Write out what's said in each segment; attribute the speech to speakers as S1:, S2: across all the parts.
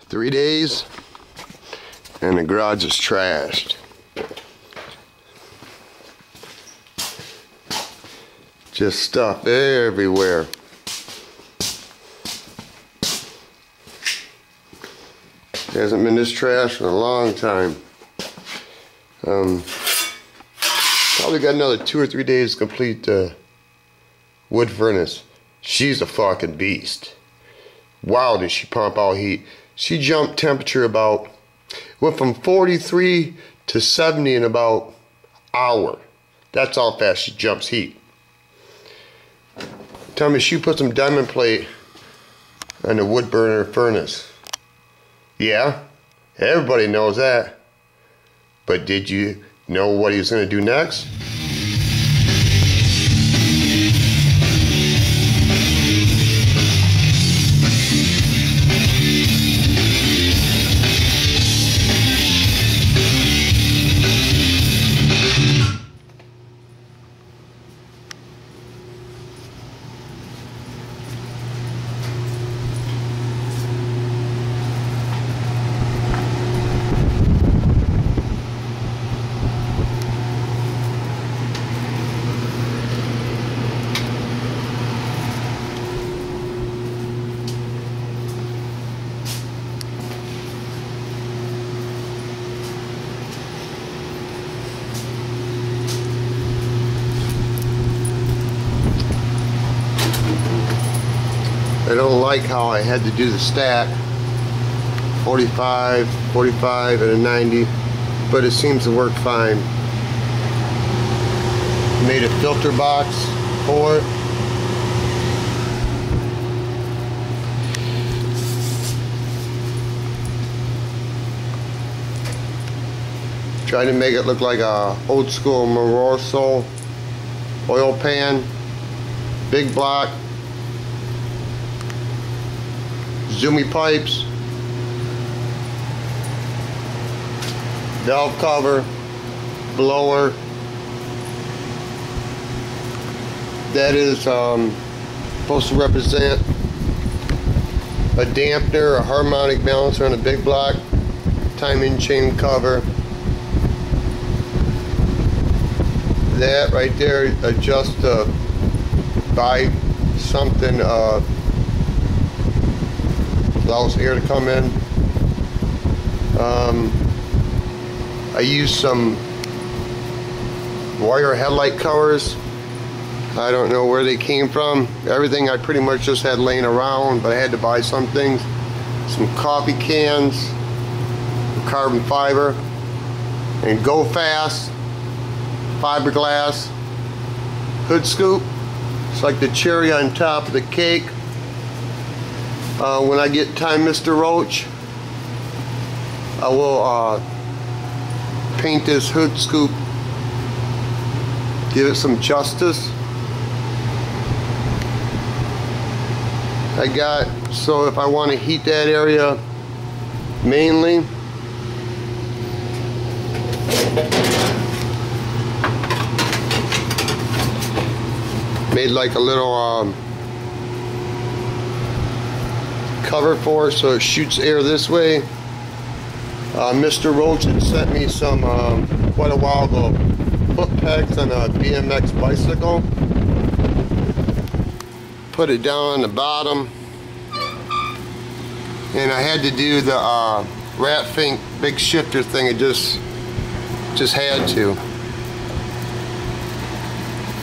S1: 3 days and the garage is trashed. Just stuff everywhere. Hasn't been this trash in a long time. Probably got another 2 or 3 days to complete the wood furnace. She's a fucking beast. Wow, did she pump out heat. She jumped temperature went from 43 to 70 in about an hour. That's how fast she jumps heat. Tell me, she put some diamond plate on the wood burner furnace. Yeah, everybody knows that. But did you know what he was going to do next? I don't like how I had to do the stack 45, 45, and a 90, but it seems to work fine. Made a filter box for it. Tried to make it look like a old school Moroso oil pan, big block. Zoomy pipes, valve cover, blower. That is supposed to represent a dampener, a harmonic balancer on a big block, timing chain cover. That right there adjusts to buy something allows air to come in. I used some wire headlight covers. I don't know where they came from. Everything I pretty much just had laying around, but I had to buy some things. Some coffee cans, carbon fiber, and Go Fast fiberglass hood scoop. It's like the cherry on top of the cake. When I get time, Mr. Roach, I will paint this hood scoop, give it some justice. So if I want to heat that area mainly, made like a little cover for it so it shoots air this way. Mr. Roach had sent me some quite a while ago foot pegs on a BMX bicycle. Put it down on the bottom, and I had to do the rat fink big shifter thing. It just had to.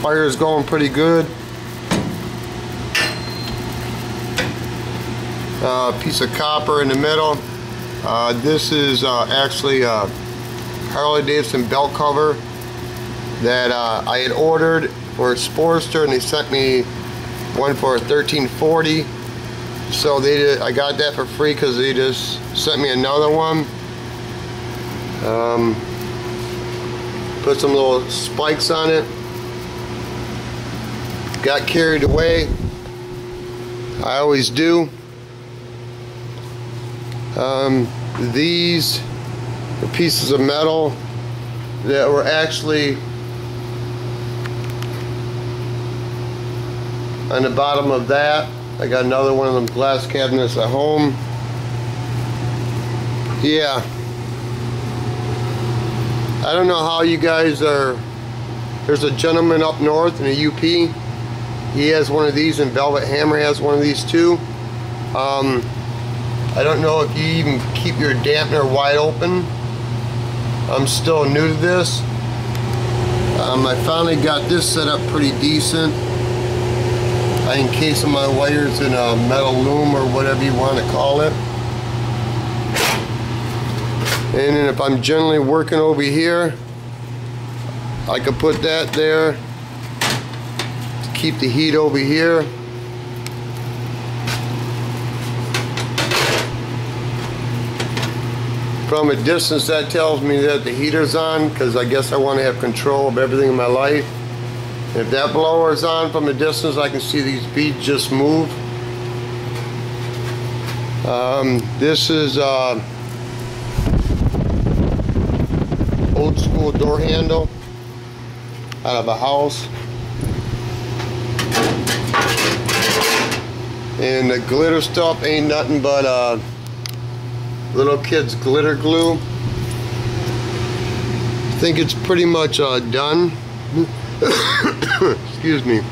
S1: Fire is going pretty good. Piece of copper in the middle. This is actually a Harley-Davidson belt cover that I had ordered for a Sportster, and they sent me one for $13.40. So I got that for free because they just sent me another one. Put some little spikes on it. Got carried away. I always do. These are pieces of metal that were actually on the bottom of that. I got another one of them glass cabinets at home. Yeah. I don't know how you guys are. There's a gentleman up north in the UP. He has one of these, and Velvet Hammer has one of these too. I don't know if you even keep your dampener wide open. I'm still new to this. I finally got this set up pretty decent. I encase my wires in a metal loom or whatever you want to call it. And then if I'm generally working over here, I could put that there to keep the heat over here. From a distance, that tells me that the heater's on, because I guess I want to have control of everything in my life. If that blower is on from a distance, I can see these beads just move. This is old school door handle out of a house. And the glitter stuff ain't nothing but little kids glitter glue. I think it's pretty much done. Excuse me.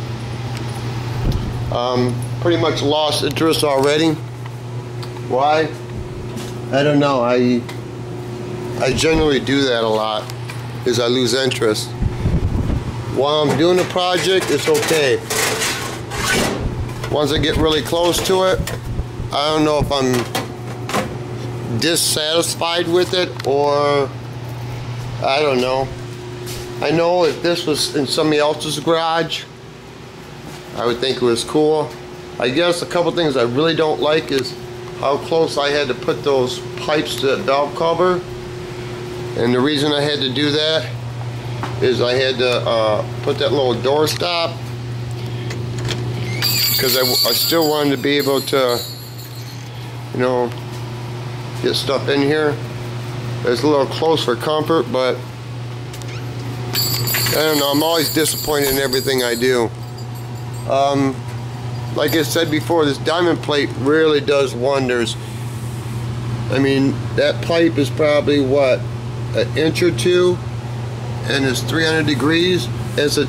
S1: Pretty much lost interest already. Why? I don't know. I generally do that a lot, is I lose interest. While I'm doing the project, it's okay. Once I get really close to it, I don't know if I'm dissatisfied with it, or I don't know. I know if this was in somebody else's garage, I would think it was cool. I guess a couple things I really don't like is how close I had to put those pipes to that valve cover. And the reason I had to do that is I had to put that little door stop, because I still wanted to be able to, you know, get stuff in here. It's a little close for comfort, but I don't know, I'm always disappointed in everything I do. Like I said before, this diamond plate really does wonders. I mean, that pipe is probably what, an inch or two, and it's 300 degrees. It's a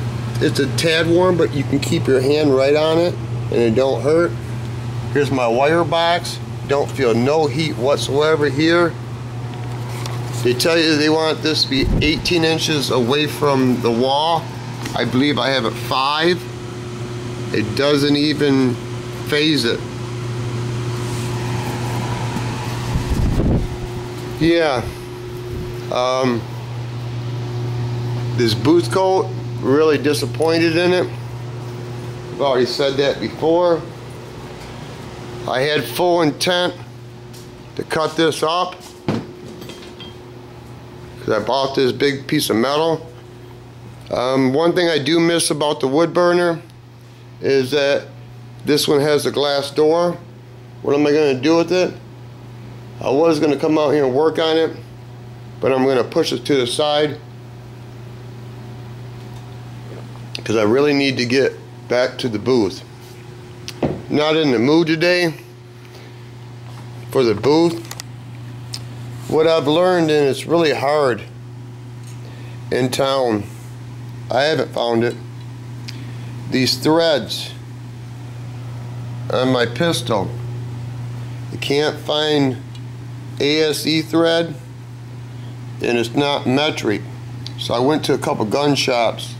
S1: tad warm, but you can keep your hand right on it and it don't hurt. Here's my wire box. Don't feel no heat whatsoever here. They tell you they want this to be 18 inches away from the wall. I believe I have it 5. It doesn't even phase it. Yeah. This booth coat, really disappointed in it. I've already said that before. I had full intent to cut this up, because I bought this big piece of metal. One thing I do miss about the wood burner is that this one has a glass door. What am I going to do with it? I was going to come out here and work on it, but I'm going to push it to the side, because I really need to get back to the booth. Not in the mood today for the booth. What I've learned, and it's really hard in town, I haven't found it, these threads on my pistol, you can't find ASE thread, and it's not metric. So I went to a couple gun shops.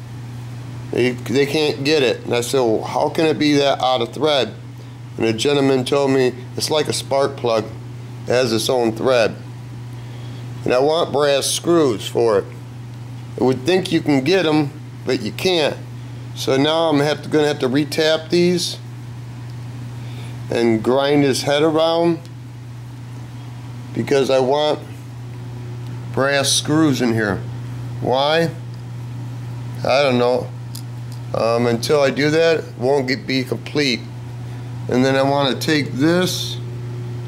S1: They can't get it. And I said, well, how can it be that out of thread? And a gentleman told me it's like a spark plug. It has its own thread. And I want brass screws for it. I would think you can get them, but you can't. So now I'm going to have to retap these and grind his head around, because I want brass screws in here. Why? I don't know. Until I do that, it won't be complete. And then I want to take this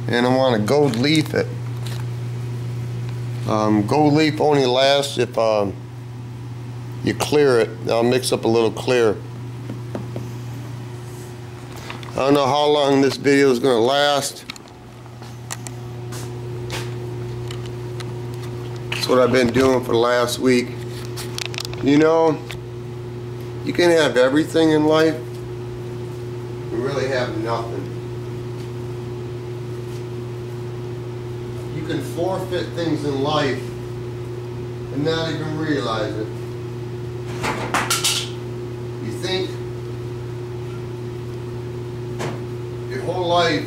S1: and I want to gold leaf it. Gold leaf only lasts if you clear it. I'll mix up a little clear. I don't know how long this video is going to last. That's what I've been doing for the last week. You know, you can have everything in life and really have nothing. You can forfeit things in life and not even realize it. You think your whole life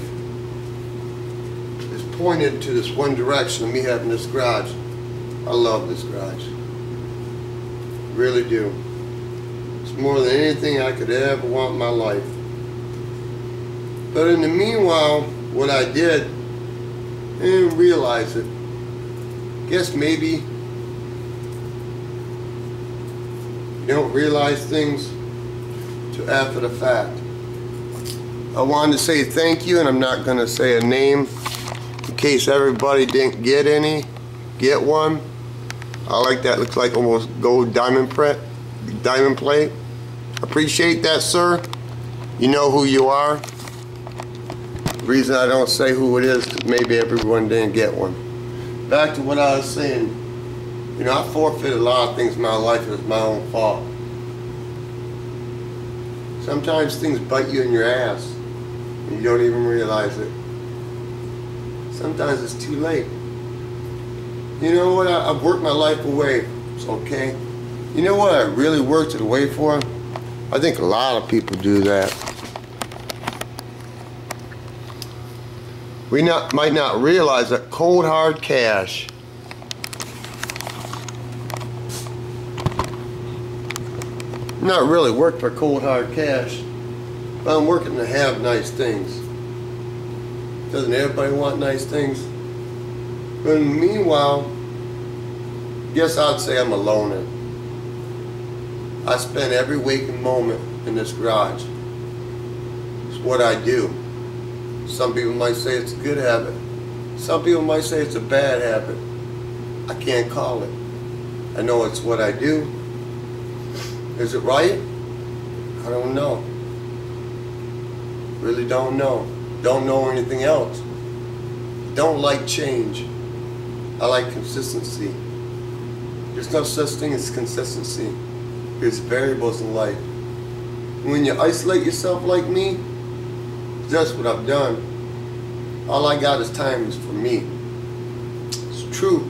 S1: is pointed to this one direction of me having this garage. I love this garage. Really do. It's more than anything I could ever want in my life. But in the meanwhile, what I did, I didn't realize it. Guess maybe you don't realize things till after the fact. I wanted to say thank you, and I'm not going to say a name in case everybody didn't get any. Get one. I like that. Looks like almost gold diamond plate. Appreciate that, sir. You know who you are. The reason I don't say who it is, because maybe everyone didn't get one. Back to what I was saying. You know, I forfeited a lot of things in my life. It was my own fault. Sometimes things bite you in your ass and you don't even realize it. Sometimes it's too late. You know what? I've worked my life away. It's okay. You know what I really worked it away for? I think a lot of people do that. We might not realize that cold hard cash I'm not really working for cold hard cash, but I'm working to have nice things. Doesn't everybody want nice things? But meanwhile, guess I'd say I'm a loner. I spend every waking moment in this garage. It's what I do. Some people might say it's a good habit. Some people might say it's a bad habit. I can't call it. I know it's what I do. Is it right? I don't know. Really don't know. Don't know anything else. Don't like change. I like consistency. There's no such thing as consistency. There's variables in life. When you isolate yourself like me, that's what I've done. All I got is time is for me. It's true.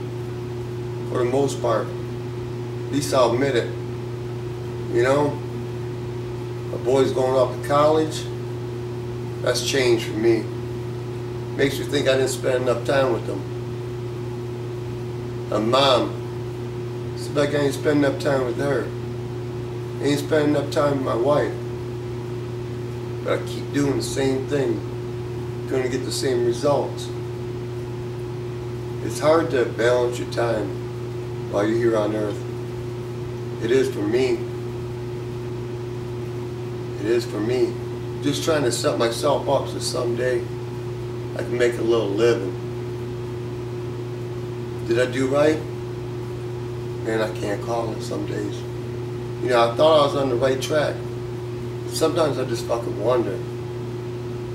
S1: For the most part. At least I'll admit it. You know? My boy's going off to college. That's change for me. Makes you think I didn't spend enough time with them. A mom. It's like I ain't spend enough time with her. I ain't spend enough time with my wife. But I keep doing the same thing. Gonna get the same results. It's hard to balance your time while you're here on earth. It is for me. It is for me. Just trying to set myself up so someday I can make a little living. Did I do right? Man, I can't call it some days. You know, I thought I was on the right track. Sometimes I just fucking wonder,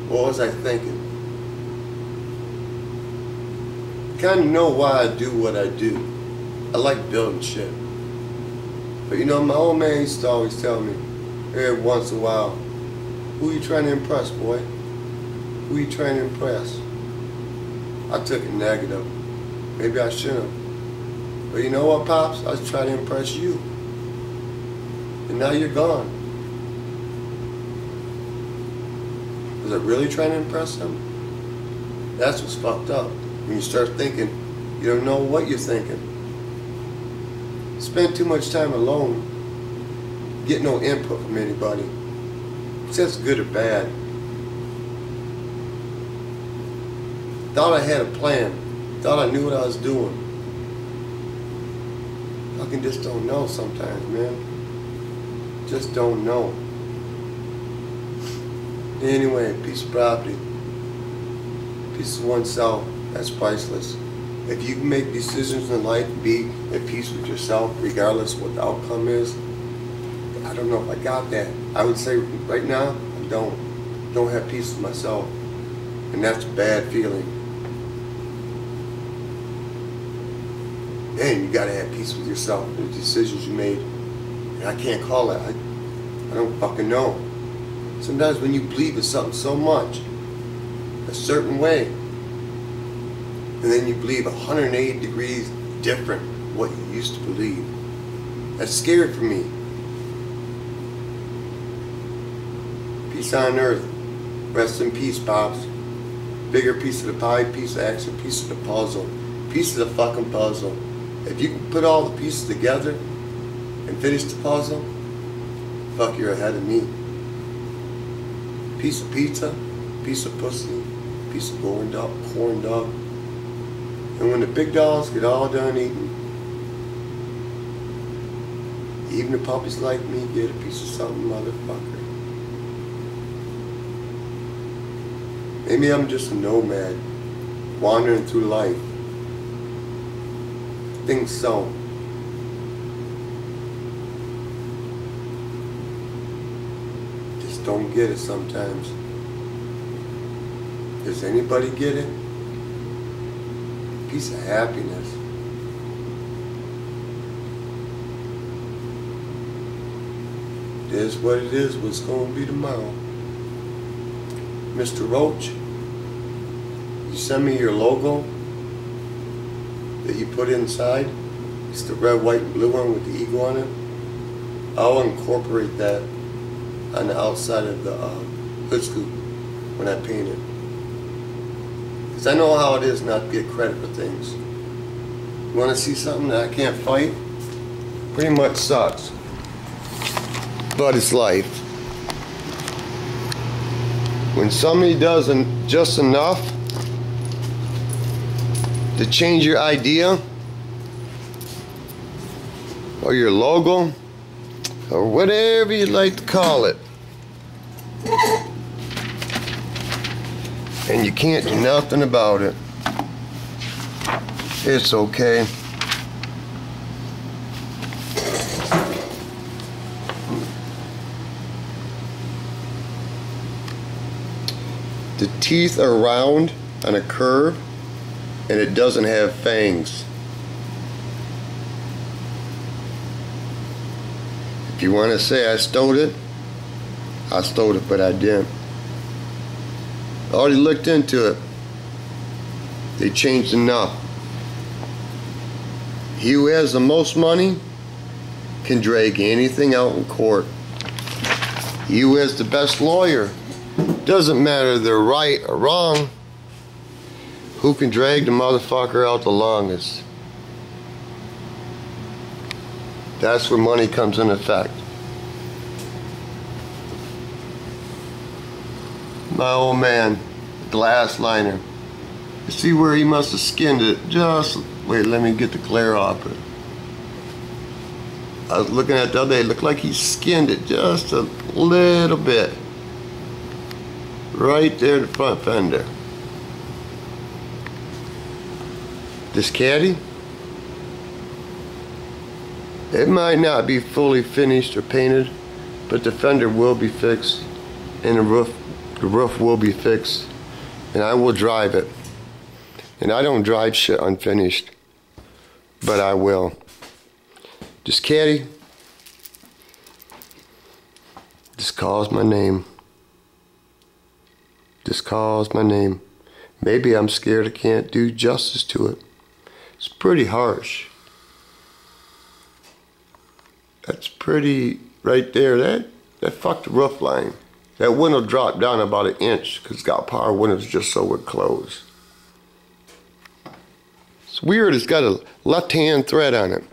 S1: what was I thinking? I kind of know why I do what I do. I like building shit. But you know, my old man used to always tell me, every once in a while, who you trying to impress, boy? Who you trying to impress? I took it negative. Maybe I shouldn't. But you know what, Pops? I was trying to impress you. And now you're gone. Was I really trying to impress him? That's what's fucked up. When you start thinking, you don't know what you're thinking. Spend too much time alone. Get no input from anybody. If that's good or bad. Thought I had a plan. Thought I knew what I was doing. Fucking just don't know sometimes, man. Just don't know. Anyway, piece of property. Piece of oneself. That's priceless. If you can make decisions in life, be at peace with yourself, regardless of what the outcome is. I don't know if I got that. I would say right now, I don't have peace with myself. And that's a bad feeling. man, you gotta have peace with yourself and the decisions you made. And I can't call that. I don't fucking know. Sometimes when you believe in something so much, a certain way, and then you believe 180 degrees different what you used to believe, that's scary for me. Peace on earth. Rest in peace, Pops. Bigger piece of the pie, piece of action, piece of the puzzle. Piece of the fucking puzzle. If you can put all the pieces together and finish the puzzle, fuck, you're ahead of me. Piece of pizza, piece of pussy, piece of corn dog. And when the big dogs get all done eating, even the puppies like me get a piece of something, motherfucker. Maybe I'm just a nomad, wandering through life. Think so. Just don't get it sometimes. Does anybody get it? Piece of happiness. It is what it is, what's going to be tomorrow. Mr. Roach, you send me your logo that you put inside. It's the red, white, and blue one with the eagle on it. I'll incorporate that on the outside of the hood scoop when I paint it. Because I know how it is not to get credit for things. You want to see something that I can't fight? Pretty much sucks. But it's life. When somebody does just enough to change your idea or your logo or whatever you'd like to call it, and you can't do nothing about it, it's okay. The teeth are round on a curve and it doesn't have fangs. If you want to say I stole it, I stole it, but I didn't. I already looked into it. They changed enough. He who has the most money can drag anything out in court. He who has the best lawyer, doesn't matter if they're right or wrong, who can drag the motherfucker out the longest. That's where money comes in effect. My old man, glass liner. You see where he must have skinned it? Just wait, let me get the glare off it. I was looking at the other day, it looked like he skinned it just a little bit. Right there, the front fender. This caddy, it might not be fully finished or painted, but the fender will be fixed, and the roof will be fixed, and I will drive it. And I don't drive shit unfinished, but I will. This caddy, just calls my name. Just calls my name. Maybe I'm scared I can't do justice to it. It's pretty harsh. That's pretty right there. That fucked the roof line. That window dropped down about 1 inch because it's got power windows just so it closed. It's weird, it's got a left-hand thread on it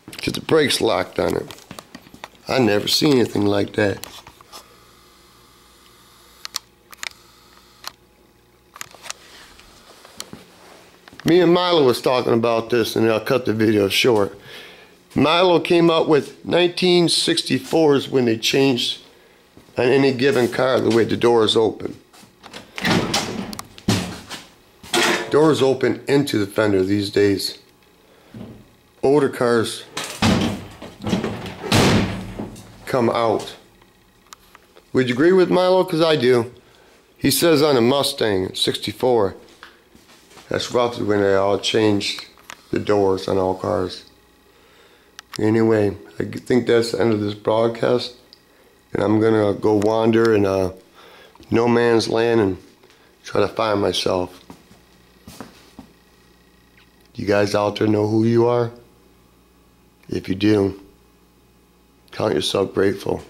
S1: because the brake's locked on it. I never seen anything like that. Me and Milo was talking about this, and I'll cut the video short. Milo came up with 1964s when they changed on any given car the way the doors open. Doors open into the fender these days. Older cars come out. Would you agree with Milo? Because I do. He says on a Mustang 64, that's roughly when they all changed the doors on all cars. Anyway, I think that's the end of this broadcast, and I'm gonna go wander in no man's land and try to find myself. You guys out there know who you are? If you do, count yourself grateful,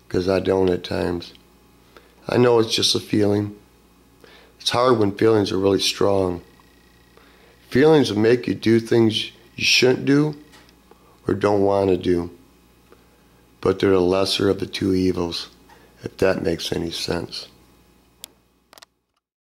S1: because I don't at times. I know it's just a feeling. It's hard when feelings are really strong. Feelings will make you do things you shouldn't do or don't want to do. But they're the lesser of the two evils, if that makes any sense.